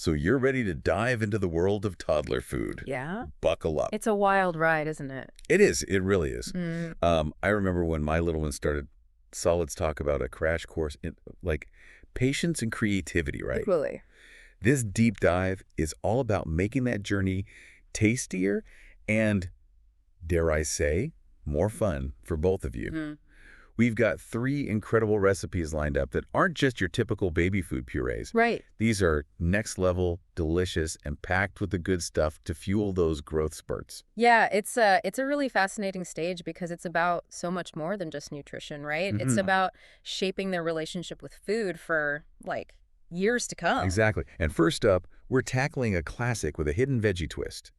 So you're ready to dive into the world of toddler food. Yeah? Buckle up. It's a wild ride, isn't it? It is. It really is. Mm. I remember when my little one started, Solid's talk about a crash course in, like, patience and creativity, right? Equally. This deep dive is all about making that journey tastier and, dare I say, more fun for both of you. Mm. We've got 3 incredible recipes lined up that aren't just your typical baby food purees. Right. These are next level, delicious, and packed with the good stuff to fuel those growth spurts. Yeah, it's a really fascinating stage because it's about so much more than just nutrition, right? It's about shaping their relationship with food for, like, years to come. Exactly. And first up, we're tackling a classic with a hidden veggie twist.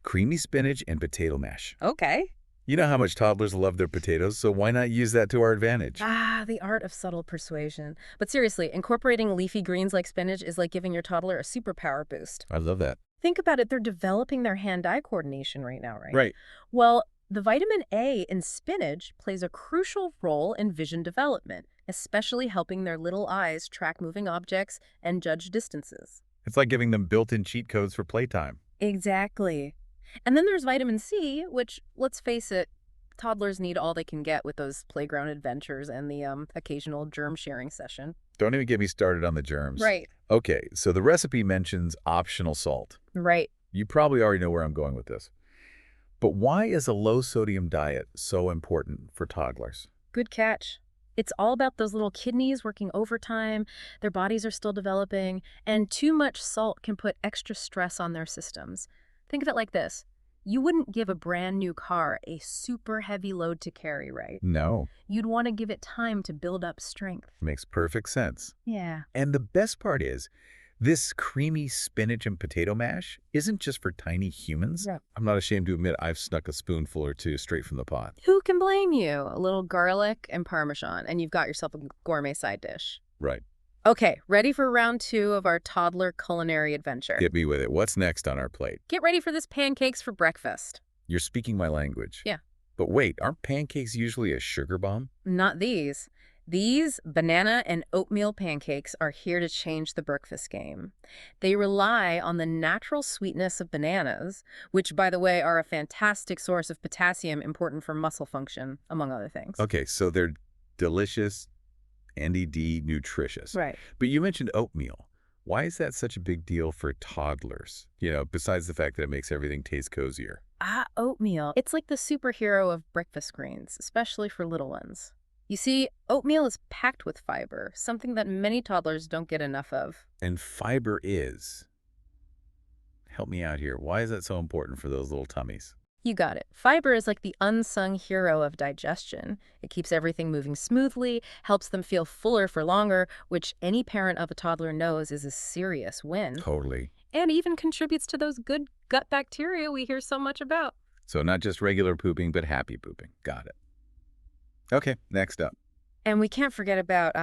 Creamy spinach and potato mash. Okay. You know how much toddlers love their potatoes, so why not use that to our advantage? Ah, the art of subtle persuasion. But seriously, incorporating leafy greens like spinach is like giving your toddler a superpower boost. I love that. Think about it, they're developing their hand-eye coordination right now, right? Right. Well, the vitamin A in spinach plays a crucial role in vision development, especially helping their little eyes track moving objects and judge distances. It's like giving them built-in cheat codes for playtime. Exactly. And then there's vitamin C, which, let's face it, toddlers need all they can get with those playground adventures and the occasional germ-sharing session. Don't even get me started on the germs. Right. Okay, so the recipe mentions optional salt. Right. You probably already know where I'm going with this. But why is a low-sodium diet so important for toddlers? Good catch. It's all about those little kidneys working overtime, their bodies are still developing, and too much salt can put extra stress on their systems. Think of it like this. You wouldn't give a brand new car a super heavy load to carry, right? No. You'd want to give it time to build up strength. Makes perfect sense. Yeah. And the best part is, this creamy spinach and potato mash isn't just for tiny humans. Yeah. I'm not ashamed to admit I've snuck a spoonful or two straight from the pot. Who can blame you? A little garlic and Parmesan, and you've got yourself a gourmet side dish. Right. Okay, ready for round 2 of our toddler culinary adventure. Get me with it. What's next on our plate? Get ready for this pancakes for breakfast. You're speaking my language. Yeah. But wait, aren't pancakes usually a sugar bomb? Not these. These banana and oatmeal pancakes are here to change the breakfast game. They rely on the natural sweetness of bananas, which, by the way, are a fantastic source of potassium important for muscle function, among other things. Okay, so they're delicious, NDD, nutritious. Right. But you mentioned oatmeal. Why is that such a big deal for toddlers? Besides the fact that it makes everything taste cozier. Ah, oatmeal. It's like the superhero of breakfast greens, especially for little ones. You see, oatmeal is packed with fiber, something that many toddlers don't get enough of. And fiber is. Help me out here. Why is that so important for those little tummies? You got it. Fiber is like the unsung hero of digestion. It keeps everything moving smoothly, helps them feel fuller for longer, which any parent of a toddler knows is a serious win. Totally. And even contributes to those good gut bacteria we hear so much about. So not just regular pooping, but happy pooping. Got it. Okay, next up. And we can't forget about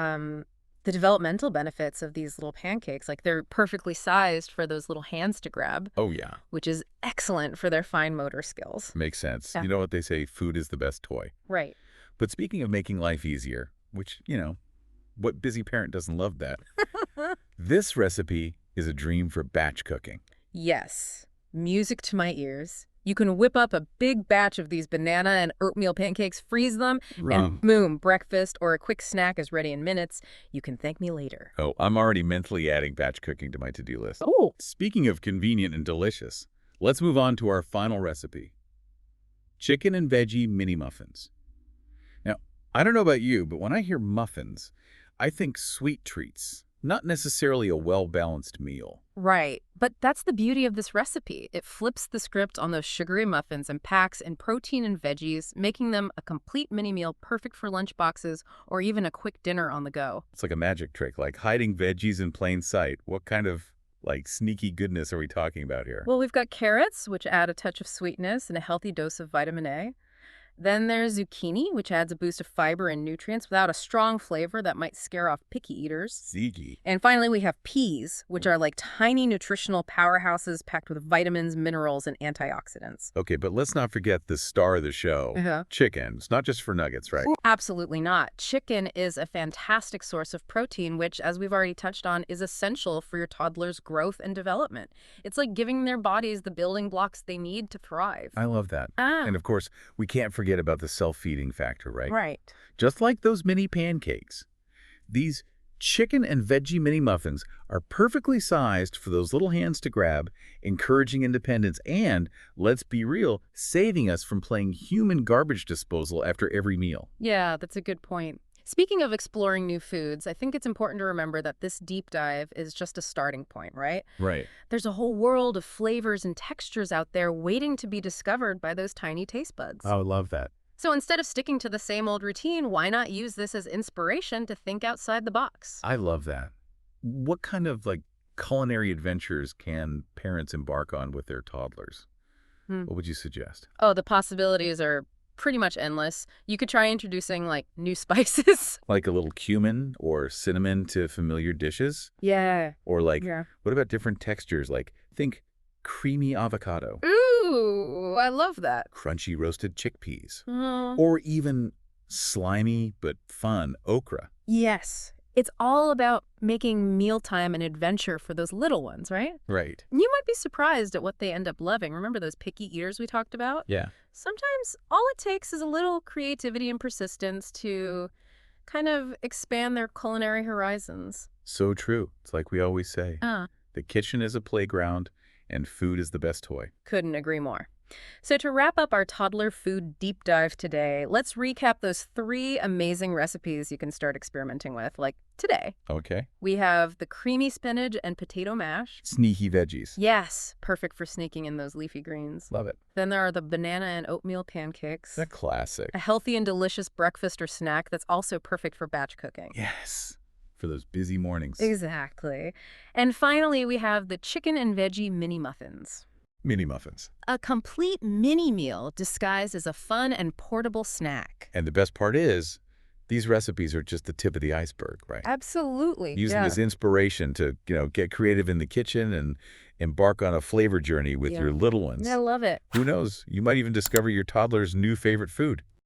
the developmental benefits of these little pancakes. Like, they're perfectly sized for those little hands to grab. Oh, yeah. Which is excellent for their fine motor skills. Makes sense. Yeah. You know what they say, food is the best toy. Right. But speaking of making life easier, which, what busy parent doesn't love that? This recipe is a dream for batch cooking. Yes. Music to my ears. You can whip up a big batch of these banana and oatmeal pancakes, freeze them, and boom, breakfast or a quick snack is ready in minutes. You can thank me later. Oh, I'm already mentally adding batch cooking to my to-do list. Oh. Speaking of convenient and delicious, let's move on to our final recipe. Chicken and Veggie Mini Muffins. Now, I don't know about you, but when I hear muffins, I think sweet treats, not necessarily a well-balanced meal. Right. But that's the beauty of this recipe. It flips the script on those sugary muffins and packs in protein and veggies, making them a complete mini meal perfect for lunch boxes or even a quick dinner on the go. It's like a magic trick, like hiding veggies in plain sight. What kind of, sneaky goodness are we talking about here? Well, we've got carrots, which add a touch of sweetness and a healthy dose of vitamin A. Then there's zucchini, which adds a boost of fiber and nutrients without a strong flavor that might scare off picky eaters. Ziggy. And finally, we have peas, which are like tiny nutritional powerhouses packed with vitamins, minerals, and antioxidants. Okay, but let's not forget the star of the show, chicken. It's not just for nuggets, right? Absolutely not. Chicken is a fantastic source of protein, which, as we've already touched on, is essential for your toddler's growth and development. It's like giving their bodies the building blocks they need to thrive. I love that. And of course, we can't forget about the self-feeding factor, right? Right. Just like those mini pancakes. These chicken and veggie mini muffins are perfectly sized for those little hands to grab, encouraging independence and, let's be real, saving us from playing human garbage disposal after every meal. Yeah, that's a good point. Speaking of exploring new foods, I think it's important to remember that this deep dive is just a starting point, right? Right. There's a whole world of flavors and textures out there waiting to be discovered by those tiny taste buds. I would love that. So instead of sticking to the same old routine, why not use this as inspiration to think outside the box? I love that. What kind of culinary adventures can parents embark on with their toddlers? What would you suggest? Oh, the possibilities are pretty much endless. You could try introducing new spices. Like a little cumin or cinnamon to familiar dishes? Yeah. Or what about different textures? Think creamy avocado. Ooh, I love that. Crunchy roasted chickpeas. Or even slimy but fun okra. Yes. It's all about making mealtime an adventure for those little ones, right? Right. You might be surprised at what they end up loving. Remember those picky eaters we talked about? Yeah. Sometimes all it takes is a little creativity and persistence to kind of expand their culinary horizons. So true. It's like we always say. The kitchen is a playground, and food is the best toy. Couldn't agree more. So to wrap up our toddler food deep dive today, let's recap those 3 amazing recipes you can start experimenting with, like today. Okay. We have the creamy spinach and potato mash. Sneaky veggies. Yes, perfect for sneaking in those leafy greens. Love it. Then there are the banana and oatmeal pancakes. A classic. A healthy and delicious breakfast or snack that's also perfect for batch cooking. Yes. For those busy mornings. Exactly. And finally, we have the chicken and veggie mini muffins. Mini muffins. A complete mini meal disguised as a fun and portable snack. And the best part is, these recipes are just the tip of the iceberg, right? Absolutely. Using this inspiration to, get creative in the kitchen and embark on a flavor journey with your little ones. I love it. Who knows? You might even discover your toddler's new favorite food.